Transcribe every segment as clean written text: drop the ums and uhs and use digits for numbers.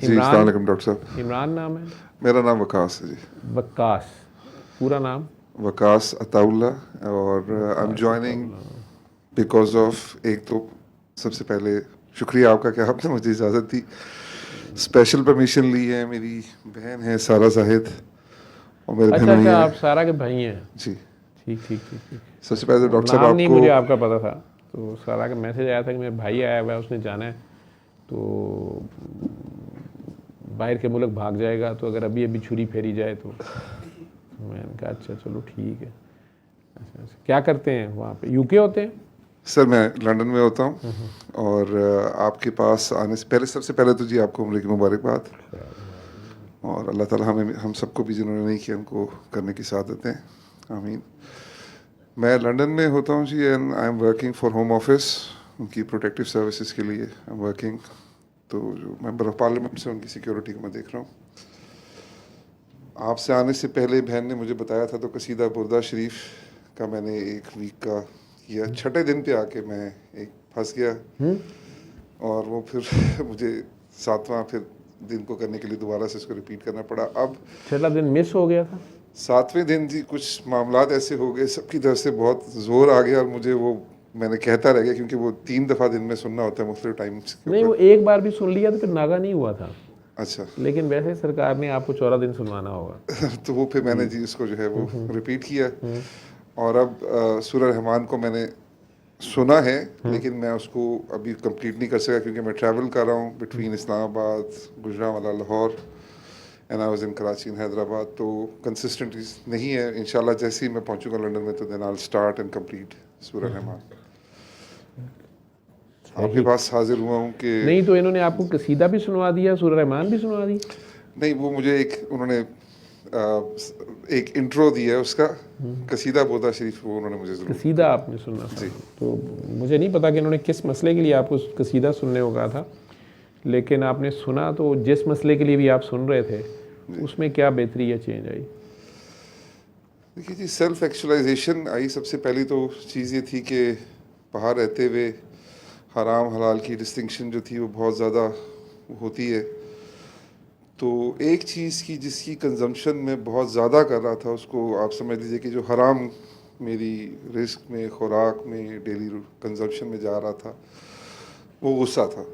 जी अस्सलाम वालेकुम डॉक्टर साहब। इमरान नाम है? मेरा नाम वकास है जी। वक्कास, पूरा नाम? वकास अताउल्ला। और I am Waqas joining Ataullah. Because of, एक तो सबसे पहले शुक्रिया आपका कि आपने मुझे इजाज़त दी, स्पेशल परमिशन ली है। मेरी बहन है सारा जाहिद और मेरे अच्छा बहनोई अच्छा, है आप सारा के भाई हैं? जी। ठीक ठीक ठीक ठीक। सबसे पहले तो डॉक्टर साहब नाम नहीं आपको, मुझे आपका पता था, तो सारा का मैसेज आया था कि मेरा भाई आया हुआ है, उसने जाना है तो बाहर के मुल्क भाग जाएगा, तो अगर अभी अभी छुरी फेरी जाए तो मैंने कहा अच्छा चलो ठीक है। अच्छा अच्छा, क्या करते हैं वहाँ पे? यूके होते हैं? सर मैं लंदन में होता हूँ और आपके पास आने से पहले सबसे पहले तो जी आपको उम्र की मुबारकबाद, और अल्लाह ताला हमें हम सबको भी जिन्होंने नहीं किया उनको करने की सादत है, आमीन। मैं लंदन में होता हूँ जी and I am working for home office, उनकी प्रोटेक्टिव सर्विसेज के लिए आई एम वर्किंग। तो जो मेंबर ऑफ पार्लियामेंट से उनकी सिक्योरिटी को मैं देख रहा हूँ। आपसे आने से पहले बहन ने मुझे बताया था, तो कसीदा बुर्दा शरीफ का मैंने एक वीक का किया, छठे दिन पे आके मैं एक फंस गया और वो फिर मुझे सातवां फिर दिन को करने के लिए दोबारा से इसको रिपीट करना पड़ा। अब छठा दिन मिस हो गया था? सातवें दिन जी कुछ मामलात ऐसे हो गए, सबकी तरफ से बहुत जोर आ गया और मुझे वो मैंने कहता रह गया, क्योंकि वो 3 दफ़ा दिन में सुनना होता है मुख्तलिफ टाइम्स के नहीं, वो ऊपर। एक बार भी सुन लिया तो फिर नागा नहीं हुआ था, अच्छा लेकिन वैसे सरकार ने आपको 14 दिन सुनवाना होगा। तो वो फिर मैंने जी। जी उसको जो है वो रिपीट किया। और अब सूरह रहमान को मैंने सुना है, लेकिन मैं उसको अभी कंप्लीट नहीं कर सका क्योंकि मैं ट्रैवल कर रहा हूँ between Islamabad, Gujranwala, Lahore and I was in Karachi and Hyderabad, तो कंसिस्टेंटली नहीं है। इंशाल्लाह जैसे ही मैं पहुंचूंगा लंदन में तो then I will start and complete सूरह रहमान। आपके सही। पास हाजिर हुआ हूँ कि नहीं तो इन्होंने आपको कसीदा भी सुनवा दिया, सूरह रहमान भी सुनवा दी? नहीं, वो मुझे एक उन्होंने एक इंट्रो दिया है उसका, कसीदा बोदा शरीफ वो उन्होंने मुझे ज़रूर कसीदा करना। आपने सुनना था? जी तो मुझे नहीं पता कि इन्होंने किस मसले के लिए आपको कसीदा सुनने को कहा था, लेकिन आपने सुना तो जिस मसले के लिए भी आप सुन रहे थे उसमें क्या बेहतरी या चेंज आई? देखिए जी, सेल्फ एक्चुअलाइजेशन आई। सबसे पहली तो चीज़ ये थी कि बाहर रहते हुए हराम हलाल की डिस्टिंक्शन जो थी वो बहुत ज़्यादा होती है। तो एक चीज़ की जिसकी कंजम्पशन में बहुत ज़्यादा कर रहा था, उसको आप समझ लीजिए कि जो हराम मेरी रिस्क में, खुराक में, डेली कंजम्पशन में जा रहा था, वो गुस्सा था,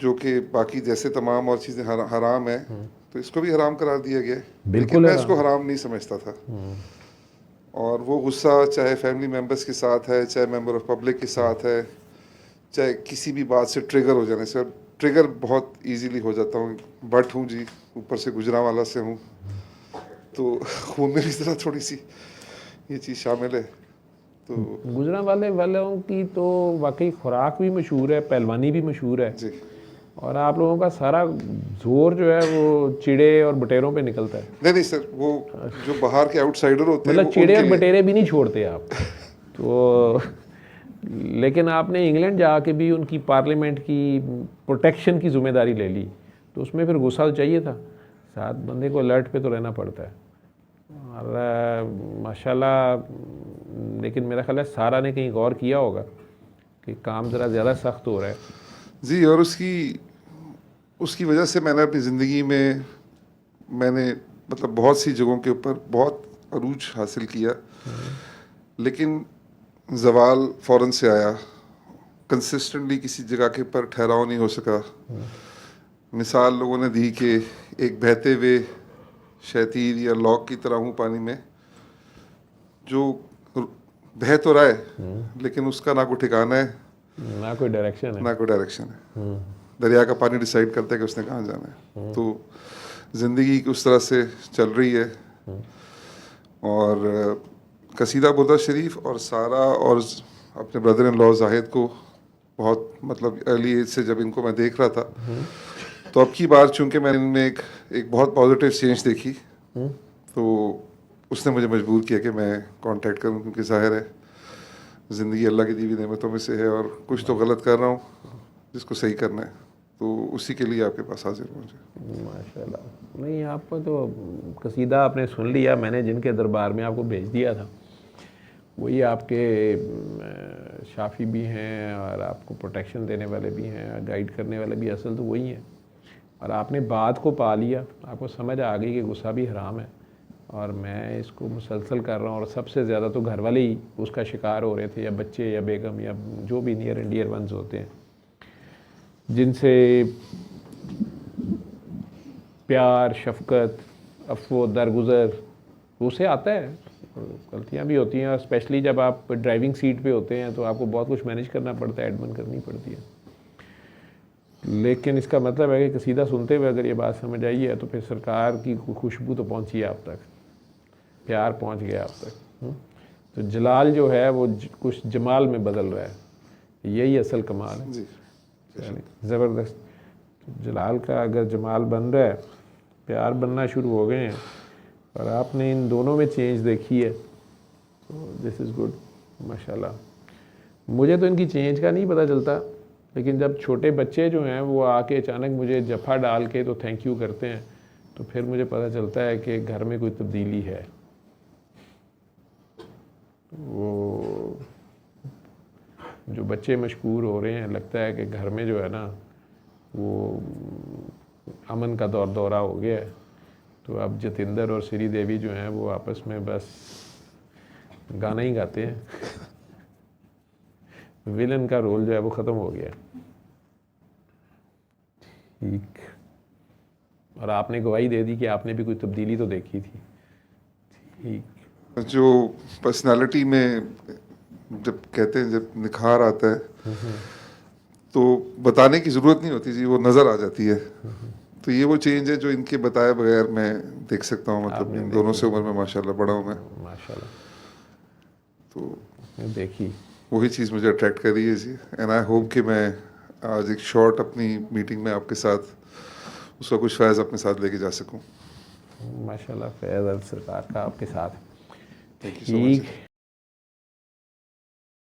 जो कि बाकी जैसे तमाम और चीज़ें हराम है, तो इसको भी हराम करार दिया गया है, लेकिन बिल्कुल मैं है इसको राम। हराम नहीं समझता था। और वो गुस्सा चाहे फैमिली मेम्बर्स के साथ है, चाहे मेंबर ऑफ पब्लिक के साथ है, चाहे किसी भी बात से ट्रिगर हो जाने से, ट्रिगर बहुत इजीली हो जाता हूँ, बट हूँ जी, ऊपर से गुजरांवाला से हूँ, तो खून में भी ज़रा थोड़ी सी ये चीज़ शामिल है। तो गुजरांवाले वालों की तो वाकई खुराक भी मशहूर है, पहलवानी भी मशहूर है, जी और आप लोगों का सारा जोर जो है वो चिड़े और बटेरों पे निकलता है। नहीं नहीं सर, वो जो बाहर के आउटसाइडर होते हैं मतलब वो चिड़े उनके और लिए। बटेरे भी नहीं छोड़ते आप तो। लेकिन आपने इंग्लैंड जाके भी उनकी पार्लियामेंट की प्रोटेक्शन की जिम्मेदारी ले ली, तो उसमें फिर गुस्सा तो चाहिए था, साथ बंदे को अलर्ट पे तो रहना पड़ता है। और माशाल्लाह, लेकिन मेरा ख्याल है सारा ने कहीं गौर किया होगा कि काम ज़रा ज़्यादा सख्त हो रहा है। जी, और उसकी उसकी वजह से मैंने अपनी ज़िंदगी में मैंने मतलब बहुत सी जगहों के ऊपर बहुत अरूज हासिल किया, लेकिन जवाल फ़ौरन से आया। कंसिस्टेंटली किसी जगह के ऊपर ठहराव नहीं हो सका। मिसाल लोगों ने दी कि एक बहते हुए शैतीर या लॉक की तरह हूँ पानी में, जो बह तो रहा है लेकिन उसका ना कोई ठिकाना है, ना कोई डायरेक्शन है। ना कोई डायरेक्शन है। दरिया का पानी डिसाइड करता है कि उसने कहाँ जाना है। तो ज़िंदगी उस तरह से चल रही है। और कसीदा बुर्दा शरीफ और सारा और अपने ब्रदर इन लॉ जाहिद को बहुत मतलब अर्ली एज से जब इनको मैं देख रहा था, तो अब की बार चूंकि मैंने इनमें एक बहुत पॉजिटिव चेंज देखी, तो उसने मुझे मजबूर किया कि मैं कांटेक्ट करूं, क्योंकि जाहिर है ज़िंदगी अल्लाह की दी हुई नेमतों में से है और कुछ तो गलत कर रहा हूँ जिसको सही करना है, तो उसी के लिए आपके पास हाजिर हूँ मुझे। माशाल्लाह। नहीं, आपको तो कसीदा आपने सुन लिया, मैंने जिनके दरबार में आपको भेज दिया था वही आपके शाफी भी हैं और आपको प्रोटेक्शन देने वाले भी हैं, गाइड करने वाले भी असल तो वही हैं। और आपने बात को पा लिया, आपको समझ आ गई कि गुस्सा भी हराम है और मैं इसको मुसलसल कर रहा हूँ, और सबसे ज़्यादा तो घर वाले ही उसका शिकार हो रहे थे, या बच्चे या बेगम या जो भी नियर एंड डियर वंस होते हैं, जिनसे प्यार, शफकत, अफ़्व दरगुज़र उसे आता है। गलतियाँ भी होती हैं, और स्पेशली जब आप ड्राइविंग सीट पे होते हैं तो आपको बहुत कुछ मैनेज करना पड़ता है, एडमन करनी पड़ती है। लेकिन इसका मतलब है कि कसीदा सुनते हुए अगर ये बात समझ आई है तो फिर सरकार की खुशबू तो पहुंची है आप तक, प्यार पहुंच गया आप तक। तो जलाल जो है वो कुछ जमाल में बदल रहा है, यही असल कमाल है। ज़बरदस्त। जलाल का अगर जमाल बन रहा है, प्यार बनना शुरू हो गए हैं, और आपने इन दोनों में चेंज देखी है, तो दिस इज़ गुड माशाल्लाह। मुझे तो इनकी चेंज का नहीं पता चलता, लेकिन जब छोटे बच्चे जो हैं वो आके अचानक मुझे जफ़ा डाल के तो थैंक यू करते हैं, तो फिर मुझे पता चलता है कि घर में कोई तब्दीली है। वो जो बच्चे मशकूर हो रहे हैं, लगता है कि घर में जो है ना वो अमन का दौरा हो गया है। तो अब जतिंदर और श्री देवी जो हैं वो आपस में बस गाना ही गाते हैं। विलन का रोल जो है वो ख़त्म हो गया। ठीक। और आपने गवाही दे दी कि आपने भी कोई तब्दीली तो देखी थी। ठीक। जो पर्सनालिटी में जब कहते हैं जब निखार आता है तो बताने की ज़रूरत नहीं होती जी, वो नज़र आ जाती है। तो ये वो चेंज है जो इनके बताए बगैर मैं देख सकता हूँ। मतलब इन दोनों से उम्र में माशाल्लाह बड़ा हूँ मैं, माशाल्लाह। तो देखी वही चीज़ मुझे अट्रैक्ट कर रही है जी। एंड आई होप कि मैं आज एक शॉर्ट अपनी मीटिंग में आपके साथ उसका कुछ फैज़ अपने साथ लेके जा सकूं। माशाल्लाह। फैज़ सरकार का आपके साथ। Thank you so much. ठीक।